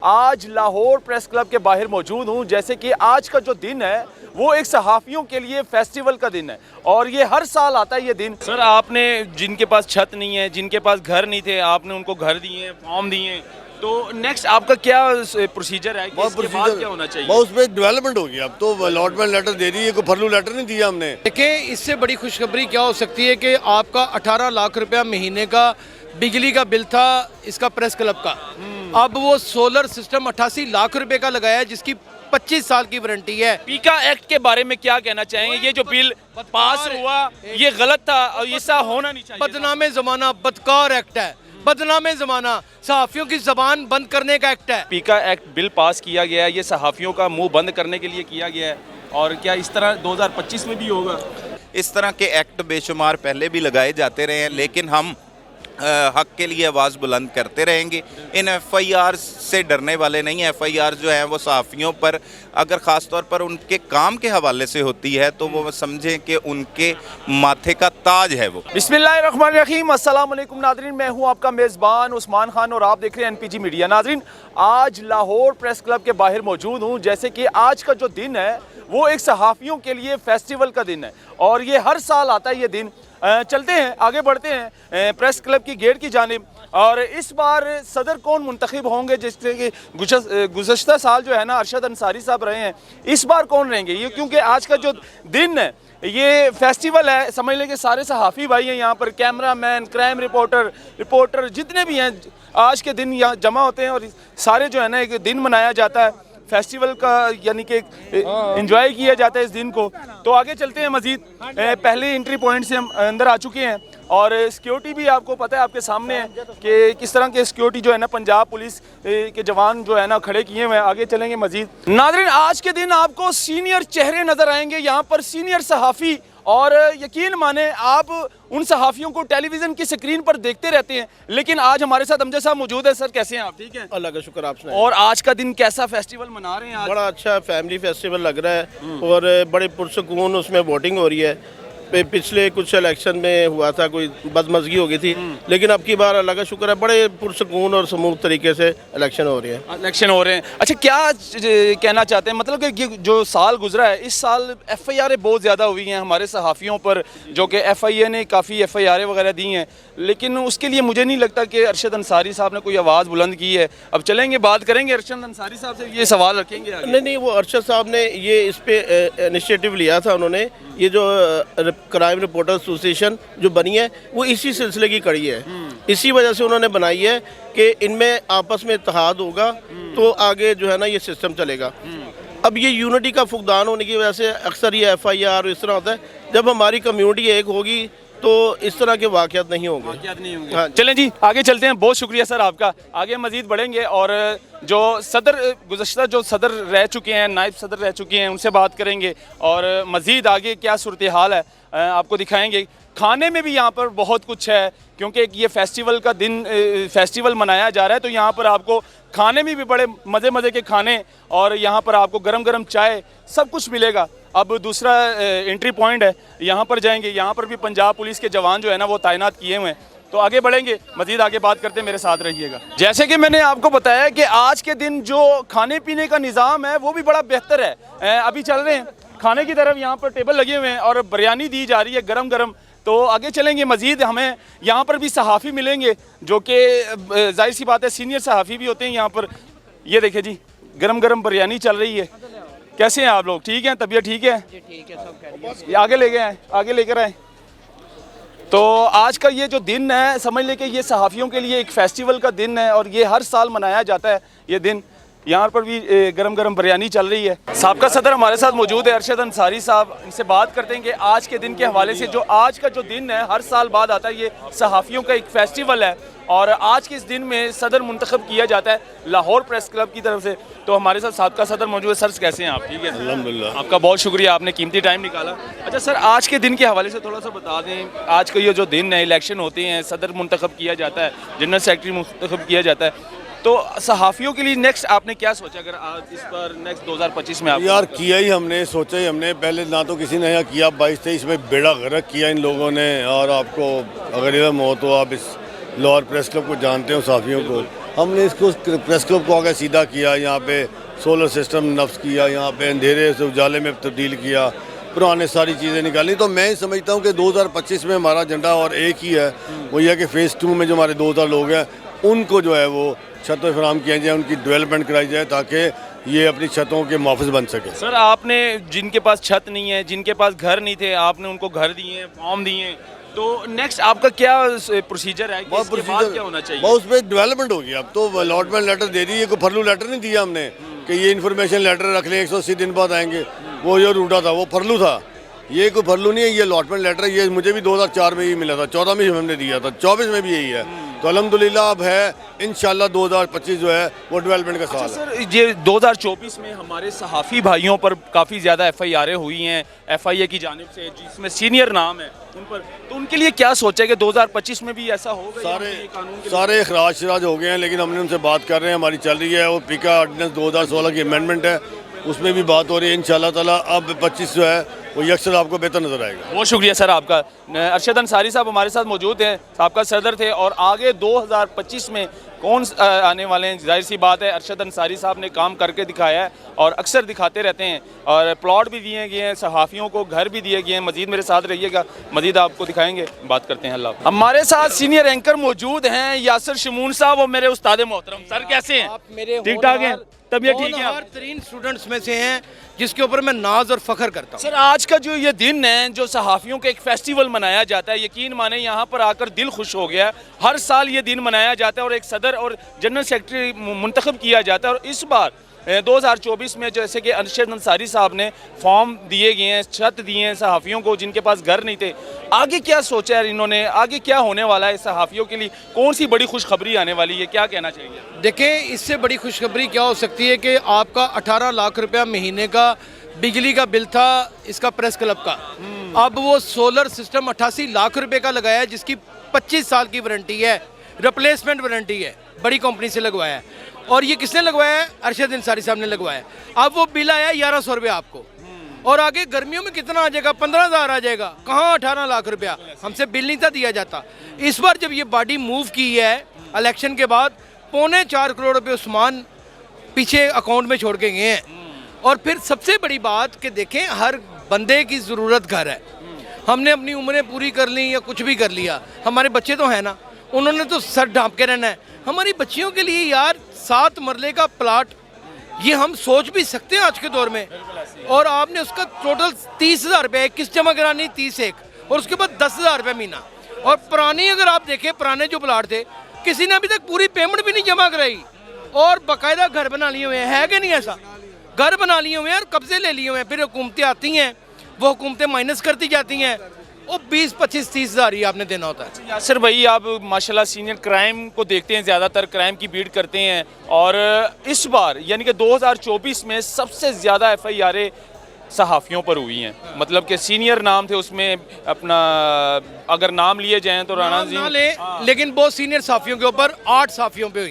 आज Lahore press club के बाहर मौजूद हूँ। जैसे कि आज का जो दिन है वो एक सहाफ़ियों के लिए फेस्टिवल का दिन है और ये हर साल आता है ये दिन। सर, आपने जिनके पास छत नहीं है, जिनके पास घर नहीं थे, आपने उनको घर दिए, फॉर्म दिए, तो नेक्स्ट आपका क्या प्रोसीजर है? इसके बाद क्या होना चाहिए? बहुत उसमें डेवलपमेंट हो गया। अब तो अलॉटमेंट लेटर दे दी है, कोई फर्लू लेटर नहीं दिया हमने। देखिए, इससे बड़ी खुशखबरी क्या हो सकती है कि आपका 18 लाख रुपया महीने का बिजली का बिल था इसका प्रेस क्लब का, अब वो सोलर सिस्टम 88 लाख रुपए का लगाया है जिसकी 25 साल की वारंटी है। पीका एक्ट के बारे में क्या कहना चाहेंगे? ये जो बिल पास हुआ ये गलत था और ये ऐसा होना नहीं चाहिए। बदनामे ज़माना बदकार एक्ट है, बदनामे ज़माना सहाफ़ियों की ज़बान बंद करने का एक्ट है। पीका एक्ट बिल पास किया गया है, ये सहाफ़ियों का मुंह बंद करने के लिए किया गया है और क्या इस तरह 2025 में भी होगा? इस तरह के एक्ट बेशुमार पहले भी लगाए जाते रहे हैं, लेकिन हम हक के लिए आवाज़ बुलंद करते रहेंगे। इन FIR से डरने वाले नहीं हैं। FIR जो है वो सहाफ़ियों पर अगर ख़ास तौर पर उनके काम के हवाले से होती है तो वो समझें कि उनके माथे का ताज है वो। बिस्मिल्लाहिर्रहमानिर्रहीम, अस्सलाम वालेकुम नाज़रीन, मैं हूं आपका मेज़बान उस्मान खान और आप देख रहे हैं NPG मीडिया। नाज़रीन, आज लाहौर प्रेस क्लब के बाहर मौजूद हूं। जैसे कि आज का जो दिन है वो एक सहाफ़ियों के लिए फेस्टिवल का दिन है और ये हर साल आता है ये दिन। चलते हैं, आगे बढ़ते हैं प्रेस क्लब की गेट की जानिब। और इस बार सदर कौन मुंतखब होंगे? जिससे कि गुज़श्ता साल जो है ना अरशद अंसारी साहब रहे हैं, इस बार कौन रहेंगे? ये क्योंकि आज का जो दिन है ये फेस्टिवल है, समझ लें कि सारे सहाफ़ी भाई हैं यहाँ पर, कैमरामैन, क्राइम रिपोर्टर जितने भी हैं आज के दिन यहाँ जमा होते हैं और सारे जो है ना एक दिन मनाया जाता है फेस्टिवल का, यानी कि एंजॉय किया जाता है इस दिन को। तो आगे चलते हैं मज़ीद। पहले एंट्री पॉइंट से हम अंदर आ चुके हैं और सिक्योरिटी भी आपको पता है, आपके सामने है कि किस तरह के सिक्योरिटी जो है ना पंजाब पुलिस के जवान जो है ना खड़े किए हुए हैं। आगे चलेंगे मज़ीद। नाज़रीन, आज के दिन आपको सीनियर चेहरे नज़र आएंगे यहाँ पर, सीनियर सहाफ़ी, और यकीन माने आप उन सहाफ़ियों को टेलीविज़न की स्क्रीन पर देखते रहते हैं, लेकिन आज हमारे साथ अमजद साहब मौजूद है। सर, कैसे हैं आप? ठीक हैं, अल्लाह का शुक्र। आपने और आज का दिन कैसा फेस्टिवल मना रहे हैं आज? बड़ा अच्छा फैमिली फेस्टिवल लग रहा है और बड़े पुरसुकून उसमें वोटिंग हो रही है। पिछले कुछ इलेक्शन में हुआ था, कोई बदमज़गी हो गई थी, लेकिन अब की बार अल्लाह का शुक्र है बड़े पुरसुकून और स्मूथ तरीके से इलेक्शन हो रही है। इलेक्शन हो रहे हैं। अच्छा, क्या कहना चाहते हैं? मतलब कि ये जो साल गुजरा है, इस साल FIR बहुत ज़्यादा हुई हैं हमारे सहाफ़ियों पर, जो कि FIA ने काफ़ी FIR वगैरह दी हैं, लेकिन उसके लिए मुझे नहीं लगता कि अरशद अंसारी साहब ने कोई आवाज़ बुलंद की है। अब चलेंगे, बात करेंगे अरशद अंसारी साहब से, ये सवाल रखेंगे आगे। नहीं, वो अरशद साहब ने ये इस पे इनिशिएटिव लिया था। उन्होंने ये जो क्राइम रिपोर्टर एसोसिएशन जो बनी है वो इसी सिलसिले की कड़ी है। इसी वजह से उन्होंने बनाई है कि इनमें आपस में इत्तेहाद होगा तो आगे जो है ना ये सिस्टम चलेगा। अब ये यूनिटी का फुकदान होने की वजह से अक्सर ये FIR इस तरह होता है। जब हमारी कम्युनिटी एक होगी तो इस तरह के वाक़यात नहीं होंगे। हाँ, चलें जी, आगे चलते हैं। बहुत शुक्रिया सर आपका। आगे मज़ीद बढ़ेंगे और जो सदर गुज़श्ता जो सदर रह चुके हैं, नायब सदर रह चुके हैं, उनसे बात करेंगे और मज़ीद आगे क्या सूरत हाल है आपको दिखाएंगे। खाने में भी यहाँ पर बहुत कुछ है क्योंकि ये फेस्टिवल का दिन, फेस्टिवल मनाया जा रहा है, तो यहाँ पर आपको खाने में भी बड़े मज़े के खाने और यहाँ पर आपको गरम गरम चाय सब कुछ मिलेगा। अब दूसरा एंट्री पॉइंट है, यहाँ पर जाएंगे। यहाँ पर भी पंजाब पुलिस के जवान जो है ना वो तैनात किए हुए हैं। तो आगे बढ़ेंगे, मज़ीद आगे बात करते हैं, मेरे साथ रहिएगा। जैसे कि मैंने आपको बताया कि आज के दिन जो खाने पीने का निज़ाम है वो भी बड़ा बेहतर है। अभी चल रहे हैं खाने की तरफ, यहाँ पर टेबल लगे हुए हैं और बिरयानी दी जा रही है गरम गरम। तो आगे चलेंगे मज़ीद, हमें यहाँ पर भी सहाफ़ी मिलेंगे जो कि जाहिर सी बात है सीनियर सहाफ़ी भी होते हैं यहाँ पर। ये देखिए जी, गरम गरम बिरयानी चल रही है। कैसे हैं आप लोग? ठीक हैं, तबीयत ठीक है? ठीक है, सब आगे ले गए हैं, आगे लेकर आए। तो आज का ये जो दिन है, समझ लें कि ये सहाफ़ियों के लिए एक फेस्टिवल का दिन है और ये हर साल मनाया जाता है ये दिन। यहाँ पर भी गरम गरम बिरयानी चल रही है। साबका सदर हमारे साथ मौजूद है अरशद अंसारी साहब, इनसे बात करते हैं कि आज के दिन के हवाले से, जो आज का जो दिन है हर साल बाद आता है, ये सहाफ़ियों का एक फेस्टिवल है और आज के इस दिन में सदर मुंतखब किया जाता है लाहौर प्रेस क्लब की तरफ से। तो हमारे साथ साबका सदर मौजूद है। सर, कैसे हैं आप? ठीक है, अल्हम्दुलिल्लाह। आपका बहुत शुक्रिया, आपने कीमती टाइम निकाला। अच्छा सर, आज के दिन के हवाले से थोड़ा सा बता दें। आज का ये जो दिन है, इलेक्शन होते हैं, सदर मुंतखब किया जाता है, जनरल सेक्रेटरी मुंतखब किया जाता है, तो सहाफ़ियों के लिए नेक्स्ट आपने क्या सोचा अगर आज इस बार नेक्स्ट 2025 में? आप यार किया ही हमने, सोचा ही हमने, पहले ना तो किसी ने यहाँ किया। 22-23 में बेड़ा गर्क किया इन लोगों ने। और आपको अगर इधम हो तो आप इस लाहौर प्रेस क्लब को जानते हो, सहाफ़ियों को। हमने इसको प्रेस क्लब को आगे सीधा किया, यहाँ पे सोलर सिस्टम नफ्स किया, यहाँ पे अंधेरे से उजाले में तब्दील किया, पुराने सारी चीज़ें निकाली। तो मैं समझता हूँ कि 2025 में हमारा एजेंडा और एक ही है, वो यह कि फ़ेज़ 2 में जो हमारे 2000 लोग हैं उनको जो है वो छतें फराहम किया जाए, उनकी डेवलपमेंट कराई जाए ताकि ये अपनी छतों के मुहाफ़िज़ बन सके। सर आपने जिनके पास छत नहीं है, जिनके पास घर नहीं थे, आपने उनको घर दिए हैं, फॉर्म दिए हैं, तो नेक्स्ट आपका क्या प्रोसीजर है कि इसके बाद क्या होना चाहिए? बहुत उस पर डेवलपमेंट होगी। अब तो अलॉटमेंट लेटर दे दी है, कोई फरलू लेटर नहीं दिया हमने कि ये इन्फॉर्मेशन लेटर रख लें 180 दिन बाद आएंगे, वो जो रूटा था वो फरलू था। ये कोई फरलू नहीं है, ये अलॉटमेंट लेटर है। ये मुझे भी 2004 में ही मिला था, 14 में हमने दिया था, 24 में भी यही है। तो अल्हम्दुलिल्लाह अब है, इंशाल्लाह 2025 जो है वो डेवलपमेंट का साल है। सर ये 2024 में हमारे सहाफ़ी भाइयों पर काफ़ी ज़्यादा FIR हुई हैं FIA की जानिब से, जिसमें सीनियर नाम है उन पर, तो उनके लिए क्या सोचा है कि 2025 में भी ऐसा होगा? सारे अखराज शराज हो गए हैं, लेकिन हमने उनसे बात कर रहे हैं, हमारी चल रही है। वो पीका ऑर्डिनेंस 2016 की अमेंडमेंट है, उसमें भी बात हो रही है। इंशाल्लाह ताला अब 25 जो है वो यकसर आपको बेहतर नजर आएगा। बहुत शुक्रिया सर आपका। अरशद अंसारी साहब हमारे साथ मौजूद हैं, साबका सदर थे, और आगे 2025 में कौन आने वाले हैं, जाहिर सी बात है अरशद अंसारी साहब ने काम करके दिखाया है और अक्सर दिखाते रहते हैं, और प्लॉट भी दिए गए हैं, सहाफ़ियों को घर भी दिए गए हैं। मजीद मेरे साथ रहिएगा, मजीद आपको दिखाएंगे, बात करते हैं। अल्लाह। हमारे साथ सीनियर एंकर मौजूद हैं यासिर शमून साहब और मेरे उस्ताद मोहतरम। सर कैसे हैं? ठीक ठाक हैं? तबीयत ठीक है? हर तरीन स्टूडेंट्स में से हैं जिसके ऊपर मैं नाज और फख्र करता हूँ। सर आज का जो ये दिन है, जो सहाफ़ियों का एक फेस्टिवल मनाया जाता है, यकीन माने यहाँ पर आकर दिल खुश हो गया। हर साल ये दिन मनाया जाता है और एक सदर और जनरल सेक्रेटरी मुंतखब किया जाता है, और इस बार 2024 में जैसे कि अरशद अंसारी साहब ने फॉर्म दिए गए हैं, छत दिए हैं सहाफ़ियों को जिनके पास घर नहीं थे। आगे क्या सोचा है इन्होंने, आगे क्या होने वाला है सहाफ़ियों के लिए, कौन सी बड़ी खुशखबरी आने वाली है, क्या कहना चाहिए? देखें, इससे बड़ी खुशखबरी क्या हो सकती है कि आपका 18 लाख रुपया महीने का बिजली का बिल था इसका प्रेस क्लब का, अब वो सोलर सिस्टम 88 लाख रुपए का लगाया है, जिसकी 25 साल की वारंटी है, रिप्लेसमेंट वारंटी है, बड़ी कंपनी से लगवाया है। और ये किसने लगवाया है? अरशद अंसारी साहब ने लगवाया। अब वो बिल आया 1100 रुपया आपको, और आगे गर्मियों में कितना आ जाएगा? 15,000 आ जाएगा। कहाँ 18 लाख रुपया? हमसे बिल नहीं था दिया जाता। इस बार जब ये बॉडी मूव की है इलेक्शन के बाद, 4.25 करोड़ रुपये उस्मान पीछे अकाउंट में छोड़ के गए हैं। और फिर सबसे बड़ी बात कि देखें, हर बंदे की ज़रूरत घर है। हमने अपनी उम्रें पूरी कर ली या कुछ भी कर लिया, हमारे बच्चे तो हैं ना, उन्होंने तो सर ढांप के रहना है। हमारी बच्चियों के लिए यार 7 मरले का प्लाट, ये हम सोच भी सकते हैं आज के दौर में, और आपने उसका टोटल 30,000 रुपये किस्त जमा करानी, 30 और उसके बाद 10,000 रुपये महीना। और पुरानी अगर आप देखें, पुराने जो प्लाट थे किसी ने अभी तक पूरी पेमेंट भी नहीं जमा कराई, और बाकायदा घर बना लिए हुए हैं। है कि नहीं ऐसा? घर बना लिए हुए हैं और कब्जे ले लिए हुए हैं। फिर हुकूमतें आती हैं, वो हुकूमतें माइनस करती जाती हैं, और 20, 25, 30 हज़ार ही आपने देना होता है। यासिर भाई, आप माशाल्लाह सीनियर क्राइम को देखते हैं, ज़्यादातर क्राइम की बीट करते हैं, और इस बार यानी कि 2024 में सबसे ज़्यादा FIR सहाफ़ियों पर हुई हैं। मतलब कि सीनियर नाम थे उसमें, अपना अगर नाम लिए जाएं तो राणा जी ना ले, लेकिन बहुत सीनियर सहाफ़ियों के ऊपर 8 सहाफ़ियों पे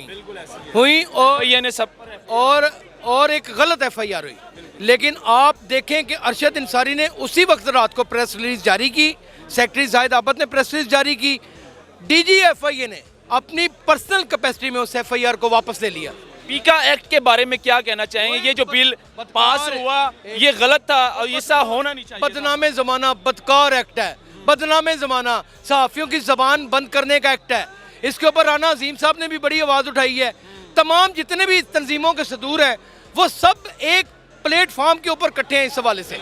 हुई, और ये ने सब और एक गलत FIR हुई। लेकिन आप देखें कि अरशद अंसारी ने उसी वक्त रात को प्रेस रिलीज जारी की, सेक्रेटरी जाहिद आबद ने प्रेस रिलीज जारी की, DG FIA ने अपनी पर्सनल कैपेसिटी में उस FIR को वापस ले लिया। पीका एक्ट के बारे में क्या कहना चाहेंगे? ये जो बिल पास हुआ ये गलत था और ये ऐसा होना नहीं चाहिए। बदनामे ज़माना बदकार एक्ट है, बदनामे ज़माना सहाफ़ियों की ज़बान बंद करने का एक्ट है। इसके ऊपर राना अजीम साहब ने भी बड़ी आवाज़ उठाई है। तमाम जितने भी तंजीमों के सदूर हैं वो सब एक प्लेटफॉर्म के ऊपर इकट्ठे हैं इस हवाले से।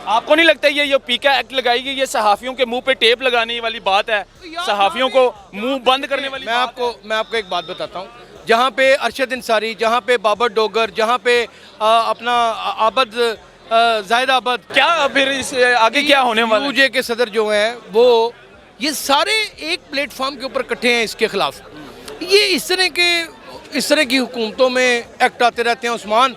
आपको नहीं लगता ये पीका एक्ट लगाई गई, ये सहाफ़ियों के मुंह पे टेप लगाने वाली बात है, सहाफ़ियों को मुंह बंद करने वाली? मैं आपको एक बात बताता हूँ, जहाँ पे अरशद अंसारी, जहाँ पे बाबर डोगर, जहाँ पे अपना जाहिद आबद, क्या फिर इस आगे क्या होने वाला है? UJ के सदर जो हैं वो ये सारे एक प्लेटफॉर्म के ऊपर इकट्ठे हैं इसके खिलाफ। ये इस तरह की हुकूमतों में एक्ट आते रहते हैं उस्मान।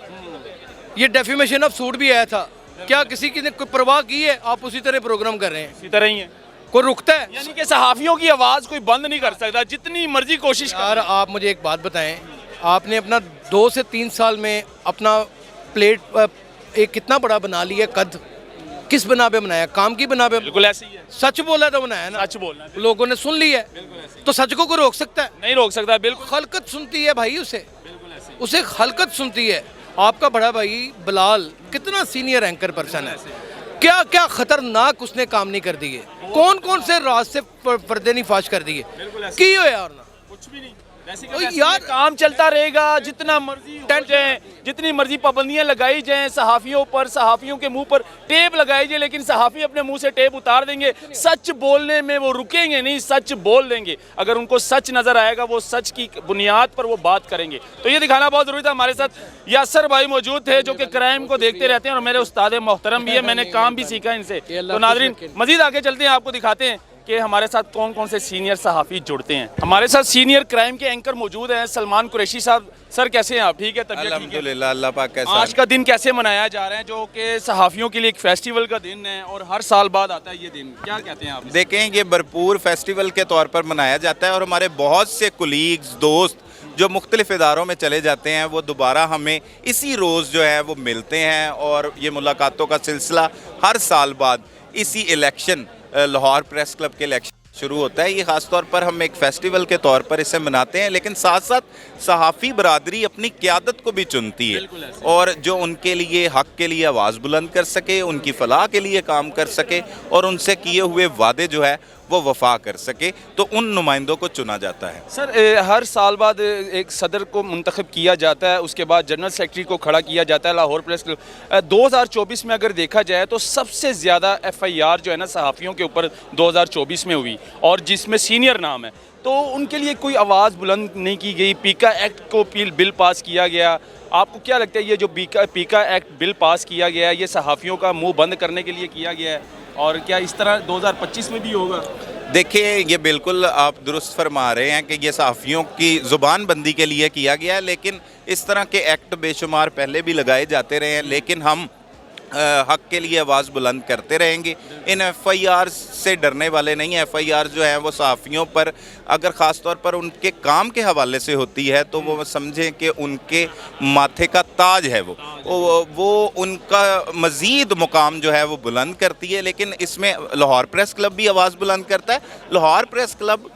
ये डेफिमेशन ऑफ सूट भी आया था, क्या किसी की ने कोई परवाह की है? आप उसी तरह प्रोग्राम कर रहे हैं, इसी तरह ही है, कोई रुकता है? यानी कि सहाफ़ियों की आवाज़ कोई बंद नहीं कर सकता, जितनी मर्जी कोशिश यार आप मुझे एक बात बताएं, आपने अपना 2 से 3 साल में अपना प्लेट एक कितना बड़ा बना लिया कद, किस बना पे बनाया? काम की बना पे। बिल्कुल ऐसे ही है, सच बोला तो बनाया ना, सच बोलना है, लोगों ने सुन लिया है। तो सच को कोई रोक सकता है? नहीं रोक सकता, बिल्कुल खलकत सुनती है भाई उसे खलकत सुनती है। आपका बड़ा भाई बिलाल कितना सीनियर एंकर पर्सन है, क्या क्या खतरनाक उसने काम नहीं कर दिए, कौन कौन से राज से पर्दे नहीं फाश कर दिए की हो यार ना कुछ भी नहीं। यार काम चलता रहेगा, जितना मर्जी हो जाए, जितनी मर्जी पाबंदियां लगाई जाएं सहाफ़ियों पर, सहाफ़ियों के मुंह पर टेप लगाई जाए, लेकिन सहाफ़ी अपने मुंह से टेप उतार देंगे। सच बोलने में वो रुकेंगे नहीं, सच बोल देंगे। अगर उनको सच नज़र आएगा वो सच की बुनियाद पर वो बात करेंगे। तो ये दिखाना बहुत ज़रूरी था। हमारे साथ यासर भाई मौजूद थे जो कि क्राइम को देखते रहते हैं और मेरे उस्ताद मोहतरम भी है, मैंने काम भी सीखा इनसे। तो नाज़रीन मज़ीद आगे चलते हैं, आपको दिखाते हैं कि हमारे साथ कौन कौन से सीनियर सहाफ़ी जुड़ते हैं। हमारे साथ सीनियर क्राइम के एंकर मौजूद हैं, सलमान कुरैशी साहब। सर कैसे हैं आप? ठीक है, तबीयत ठीक है? अल्हम्दुलिल्लाह, अल्लाह पाक का आज का दिन कैसे मनाया जा रहा है, जो कि सहाफ़ियों के लिए एक फेस्टिवल का दिन है और हर साल बाद आता है ये दिन, क्या कहते हैं आप? देखें, ये भरपूर फेस्टिवल के तौर पर मनाया जाता है और हमारे बहुत से कुलीग्स, दोस्त जो मुख्तलिफ इदारों में चले जाते हैं वो दोबारा हमें इसी रोज़ जो है वो मिलते हैं और ये मुलाकातों का सिलसिला हर साल बाद इसी इलेक्शन लाहौर प्रेस क्लब के इलेक्शन शुरू होता है। ये ख़ास तौर पर हम एक फेस्टिवल के तौर पर इसे मनाते हैं, लेकिन साथ साथ सहाफ़ी बरादरी अपनी क़यादत को भी चुनती है और जो उनके लिए हक़ के लिए आवाज़ बुलंद कर सके, उनकी फ़लाह के लिए काम कर सके और उनसे किए हुए वादे जो है वो वफा कर सके, तो उन नुमाइंदों को चुना जाता है। सर हर साल बाद एक सदर को मुंतखब किया जाता है, उसके बाद जनरल सेक्रेटरी को खड़ा किया जाता है लाहौर प्रेस क्लब। 2024 में अगर देखा जाए तो सबसे ज़्यादा FIR जो है ना सहाफ़ियों के ऊपर 2024 में हुई और जिसमें सीनियर नाम है, तो उनके लिए कोई आवाज़ बुलंद नहीं की गई। पीका एक्ट को बिल पास किया गया। आपको क्या लगता है ये जो पीका एक्ट बिल पास किया गया है ये सहाफ़ियों का मुंह बंद करने के लिए किया गया है, और क्या इस तरह 2025 में भी होगा? देखिए, ये बिल्कुल आप दुरुस्त फरमा रहे हैं कि ये सहाफ़ियों की ज़ुबान बंदी के लिए किया गया है, लेकिन इस तरह के एक्ट बेशुमार पहले भी लगाए जाते रहे हैं, लेकिन हम हक़ के लिए आवाज़ बुलंद करते रहेंगे। इन FIR से डरने वाले नहीं हैं। FIR जो है वो सहाफ़ियों पर अगर ख़ास तौर पर उनके काम के हवाले से होती है तो वो समझें कि उनके माथे का ताज है, वो उनका मज़ीद मुकाम जो है वो बुलंद करती है। लेकिन इसमें लाहौर प्रेस क्लब भी आवाज़ बुलंद करता है। लाहौर प्रेस क्लब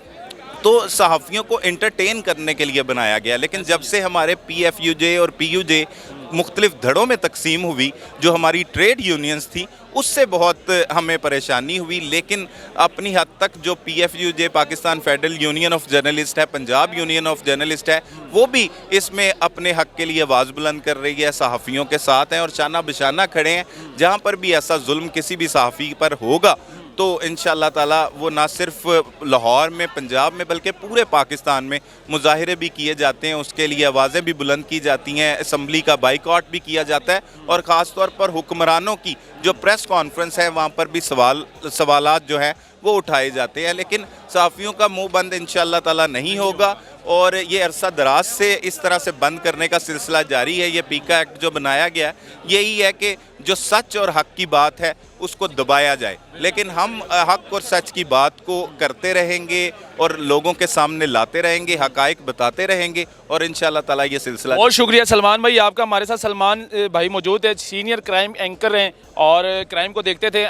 तो सहाफ़ियों को एंटरटेन करने के लिए बनाया गया, लेकिन जब से हमारे PFUJ और PUJ मुख्तलिफ धड़ों में तकसीम हुई, जो हमारी ट्रेड यूनियंस थी, उससे बहुत हमें परेशानी हुई। लेकिन अपनी हद तक जो PFUJ Pakistan federal union of journalist है, पंजाब यूनियन ऑफ जर्नलिस्ट है, वो भी इसमें अपने हक़ के लिए आवाज़ बुलंद कर रही है, सहाफ़ियों के साथ हैं और शाना बिशाना खड़े हैं। जहाँ पर भी ऐसा जुल्म किसी भी सहाफ़ी पर होगा तो इंशाअल्लाह ताला वो ना सिर्फ लाहौर में, पंजाब में, बल्कि पूरे पाकिस्तान में मुजाहिरे भी किए जाते हैं, उसके लिए आवाज़ें भी बुलंद की जाती हैं, असम्बली का बाइकआउट भी किया जाता है और ख़ास तौर पर हुक्मरानों की जो प्रेस कॉन्फ्रेंस है वहाँ पर भी सवालात जो हैं वो उठाए जाते हैं। लेकिन सहाफ़ियों का मुंह बंद इंशाअल्लाह ताला नहीं होगा और ये अरसा दराज से इस तरह से बंद करने का सिलसिला जारी है। ये पीका एक्ट जो बनाया गया यही है कि जो सच और हक़ की बात है उसको दबाया जाए, लेकिन हम हक़ और सच की बात को करते रहेंगे और लोगों के सामने लाते रहेंगे, हक़ाइक़ बताते रहेंगे और इंशाअल्लाह ताला ये सिलसिला। बहुत शुक्रिया सलमान भाई आपका। हमारे साथ सलमान भाई मौजूद है, सीनियर क्राइम एंकर हैं और क्राइम को देखते थे।